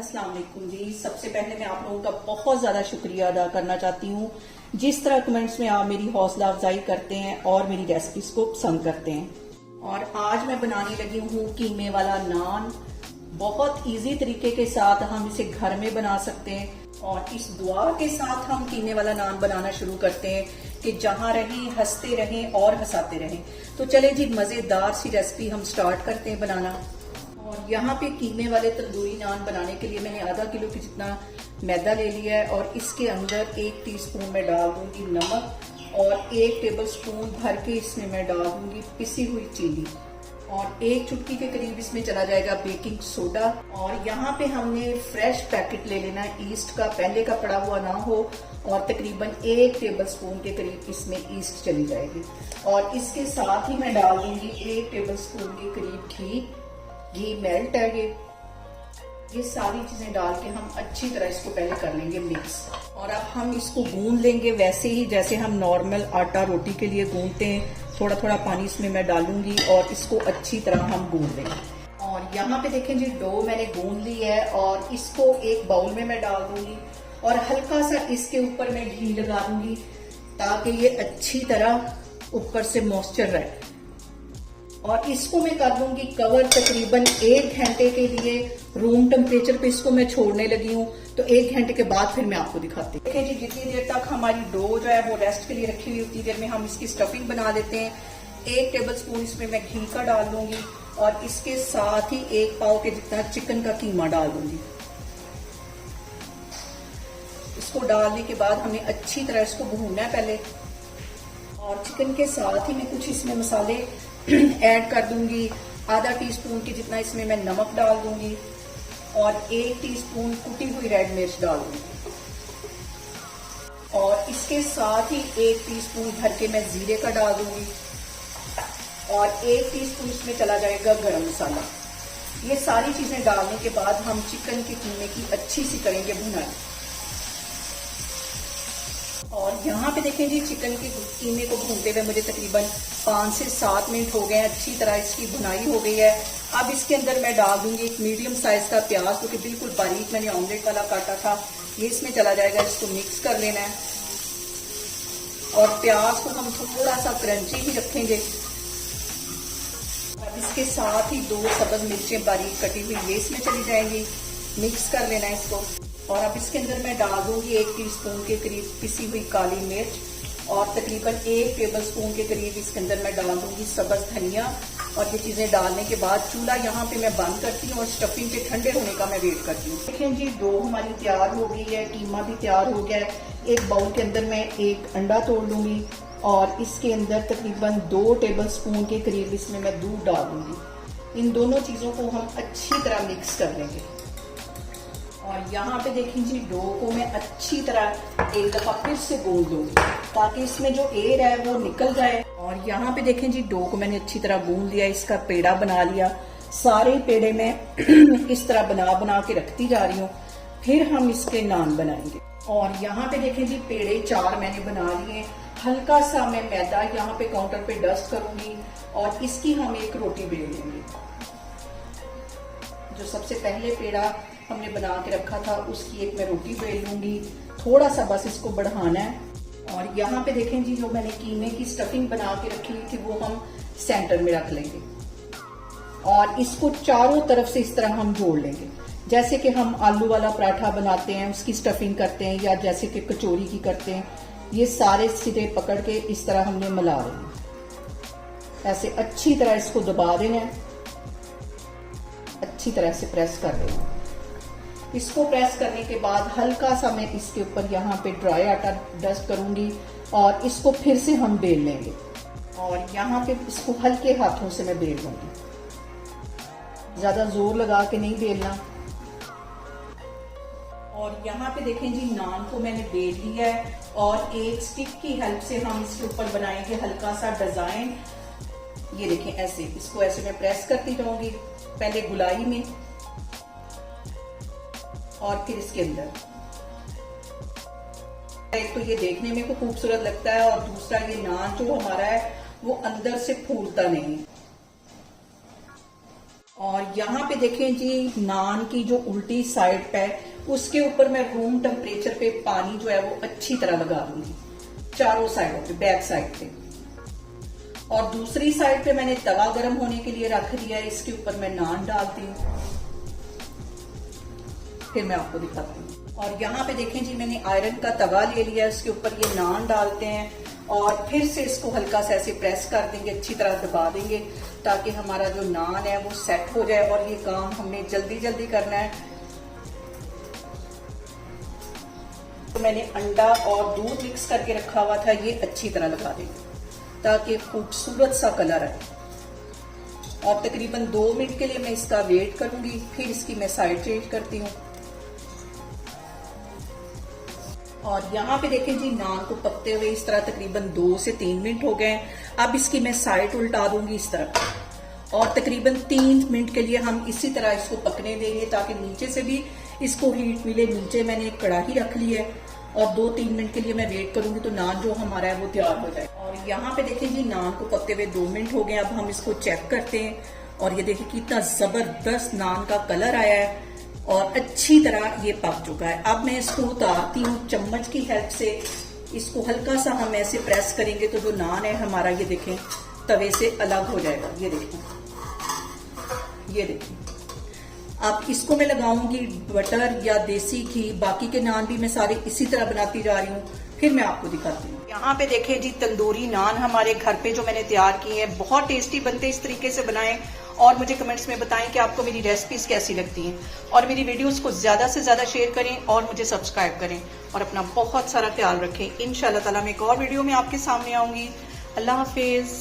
अस्सलाम वालेकुम जी। सबसे पहले मैं आप लोगों का बहुत ज़्यादा शुक्रिया अदा करना चाहती हूँ जिस तरह कमेंट्स में आप मेरी हौसला अफजाई करते हैं और मेरी रेसिपीज को पसंद करते हैं। और आज मैं बनाने लगी हूँ कीमे वाला नान। बहुत इजी तरीके के साथ हम इसे घर में बना सकते हैं और इस दुआ के साथ हम कीमे वाला नान बनाना शुरू करते हैं कि जहाँ रहें हंसते रहें और हंसाते रहें। तो चले जी, मज़ेदार सी रेसिपी हम स्टार्ट करते हैं बनाना। और यहाँ पे कीमे वाले तंदूरी नान बनाने के लिए मैंने आधा किलो की जितना मैदा ले लिया है और इसके अंदर 1 टीस्पून में डाल दूंगी नमक और 1 टेबलस्पून भर के इसमें मैं डाल दूंगी पिसी हुई चीनी और 1 चुटकी के करीब इसमें चला जाएगा बेकिंग सोडा। और यहाँ पे हमने फ्रेश पैकेट ले लेना है ईस्ट का, पहले का पड़ा हुआ ना हो, और तकरीबन 1 टेबलस्पून के करीब इसमें ईस्ट चली जाएगी। और इसके साथ ही मैं डाल दूंगी 1 टेबलस्पून के करीब घी मेल्ट है। ये सारी चीजें डाल के हम अच्छी तरह इसको पहले कर लेंगे मिक्स। और अब हम इसको गूंद लेंगे वैसे ही जैसे हम नॉर्मल आटा रोटी के लिए गूंदते हैं। थोड़ा थोड़ा पानी इसमें मैं डालूंगी और इसको अच्छी तरह हम गूंद लेंगे। और यहाँ पे देखें जी, डो मैंने गूंद ली है और इसको एक बाउल में मैं डाल दूंगी और हल्का सा इसके ऊपर मैं घी लगा दूंगी ताकि ये अच्छी तरह ऊपर से मॉइस्चर रहे। और इसको मैं कर दूंगी कवर तकरीबन 1 घंटे के लिए। रूम टेम्परेचर पे इसको मैं छोड़ने लगी हूँ, तो 1 घंटे के बाद फिर मैं आपको दिखाती हूँ। देखिए जी, जितनी देर तक हमारी डो जो है वो रेस्ट के लिए रखी हुई, उतनी देर में हम इसकी स्टफिंग बना लेते हैं। 1 टेबलस्पून इसमें मैं घी का डाल दूंगी और इसके साथ ही 1 पाव के जितना चिकन का कीमा डाल दूंगी। इसको डालने के बाद हमें अच्छी तरह इसको भूनना है पहले। और चिकन के साथ ही मैं कुछ इसमें मसाले ऐड कर दूंगी। आधा टीस्पून की जितना इसमें मैं नमक डाल दूंगी और 1 टीस्पून कुटी हुई रेड मिर्च डाल दूंगी। और इसके साथ ही 1 टीस्पून भर के मैं जीरे का डाल दूंगी और 1 टीस्पून इसमें चला जाएगा गरम मसाला। ये सारी चीजें डालने के बाद हम चिकन के कीमे की अच्छी सी करेंगे भुनाई। और यहाँ पे देखें जी, चिकन के कीमे को भूनते हुए मुझे तकरीबन 5 से 7 मिनट हो गए हैं। अच्छी तरह इसकी भुनाई हो गई है। अब इसके अंदर मैं डाल दूंगी एक मीडियम साइज का प्याज, जो कि बिल्कुल बारीक मैंने ऑमलेट वाला काटा था। ये इसमें चला जाएगा। इसको मिक्स कर लेना है और प्याज को हम थोड़ा सा क्रंची भी रखेंगे। अब इसके साथ ही 2 सब्ज मिर्चें बारीक कटी हुई ये इसमें चली जाएंगी। मिक्स कर लेना है इसको। और अब इसके अंदर मैं डाल दूंगी 1 टीस्पून के करीब पिसी हुई काली मिर्च और तकरीबन 1 टेबलस्पून के करीब इसके अंदर मैं डाल दूंगी सब्ज धनिया। और ये चीजें डालने के बाद चूल्हा यहाँ पे मैं बंद करती हूँ और स्टफिंग के ठंडे होने का मैं वेट करती हूँ। देखें जी, डो हमारी तैयार हो गई है, कीमा भी तैयार हो गया है। एक बाउल के अंदर मैं 1 अंडा तोड़ लूंगी और इसके अंदर तकरीबन 2 टेबलस्पून के करीब इसमें मैं दूध डाल दूंगी। इन दोनों चीजों को हम अच्छी तरह मिक्स कर लेंगे। और यहाँ पे देखें जी, डो को मैं अच्छी तरह एक दफा फिर से गूंद लूंगी ताकि इसमें जो एयर है वो निकल जाए। और यहाँ पे देखें जी, डो को मैंने अच्छी तरह गूंद लिया, इसका पेड़ा बना लिया। सारे पेड़े में इस तरह बना बना के रखती जा रही हूँ। फिर हम इसके नान बनाएंगे। और यहाँ पे देखें जी, पेड़े 4 मैंने बना लिए। हल्का सा मैं मैदा यहाँ पे काउंटर पे डस्ट करूंगी और इसकी हम एक रोटी बेल लेंगे। जो सबसे पहले पेड़ा हमने बना के रखा था उसकी एक मैं रोटी बेल लूंगी। थोड़ा सा बस इसको बढ़ाना है। और यहाँ पे देखें जी, जो मैंने कीमे की स्टफिंग बना के रखी हुई थी वो हम सेंटर में रख लेंगे और इसको चारों तरफ से इस तरह हम जोड़ लेंगे, जैसे कि हम आलू वाला पराठा बनाते हैं उसकी स्टफिंग करते हैं या जैसे कि कचौरी की करते हैं। ये सारे सिरे पकड़ के इस तरह हमने मिला लेना। ऐसे अच्छी तरह इसको दबा देना है, अच्छी तरह से प्रेस कर देना। इसको प्रेस करने के बाद हल्का सा मैं इसके ऊपर यहाँ पे ड्राई आटा डस्ट करूंगी और इसको फिर से हम बेल लेंगे। और यहाँ पे इसको हल्के हाथों से मैं बेल लूंगी, ज्यादा जोर लगा के नहीं बेलना। और यहाँ पे देखें जी, नान को मैंने बेल लिया है और एक स्टिक की हेल्प से हम इसके ऊपर बनाएंगे हल्का सा डिजाइन। ये देखें, ऐसे इसको ऐसे मैं प्रेस करती रहूंगी, पहले गुलाई में और फिर इसके अंदर। एक तो ये देखने में को खूबसूरत लगता है और दूसरा ये नान जो हमारा है वो अंदर से फूलता नहीं। और और यहाँ पे देखें जी, नान की जो उल्टी साइड पे उसके ऊपर मैं रूम टेम्परेचर पे पानी जो है वो अच्छी तरह लगा दूंगी, चारों साइडों पे, बैक साइड पे। और दूसरी साइड पे मैंने तवा गर्म होने के लिए रख दिया है, इसके ऊपर मैं नान डालती हूँ, फिर मैं आपको दिखाती हूँ। और यहाँ पे देखें जी, मैंने आयरन का तवा ले लिया, इसके ऊपर ये नान डालते हैं और फिर से इसको हल्का सा ऐसे प्रेस कर देंगे, अच्छी तरह दबा देंगे ताकि हमारा जो नान है वो सेट हो जाए। और ये काम हमने जल्दी जल्दी करना है। तो मैंने अंडा और दूध मिक्स करके रखा हुआ था, ये अच्छी तरह लगा देंगे ताकि खूबसूरत सा कलर आए। और तकरीबन 2 मिनट के लिए मैं इसका वेट करूंगी, फिर इसकी मैं साइड चेंज करती हूँ। और यहाँ पे देखें जी, नान को पकते हुए इस तरह तकरीबन 2 से 3 मिनट हो गए। अब इसकी मैं साइड उल्टा दूंगी इस तरह, और तकरीबन 3 मिनट के लिए हम इसी तरह इसको पकने देंगे ताकि नीचे से भी इसको हीट मिले। नीचे मैंने एक कढ़ाई रख ली है और 2-3 मिनट के लिए मैं वेट करूंगी तो नान जो हमारा है वो तैयार हो जाए। और यहाँ पे देखें जी, नान को पकते हुए 2 मिनट हो गए। अब हम इसको चेक करते हैं और ये देखिए कितना जबरदस्त नान का कलर आया है और अच्छी तरह ये पक चुका है। अब मैं इसको उतारती हूँ चम्मच की हेल्प से। इसको हल्का सा हम ऐसे प्रेस करेंगे तो जो नान है हमारा, ये देखें, तवे से अलग हो जाएगा। ये देखें, ये देखें। अब इसको मैं लगाऊंगी बटर या देसी घी। बाकी के नान भी मैं सारे इसी तरह बनाती जा रही हूँ, फिर मैं आपको दिखाती हूँ। यहाँ पे देखें जी, तंदूरी नान हमारे घर पे जो मैंने तैयार किए हैं, बहुत टेस्टी बनते हैं। इस तरीके से बनाएं और मुझे कमेंट्स में बताएं कि आपको मेरी रेसिपीज कैसी लगती हैं। और मेरी वीडियोस को ज्यादा से ज्यादा शेयर करें और मुझे सब्सक्राइब करें और अपना बहुत सारा ख्याल रखें। इंशाल्लाह ताला मैं एक और वीडियो में आपके सामने आऊंगी। अल्लाह हाफिज।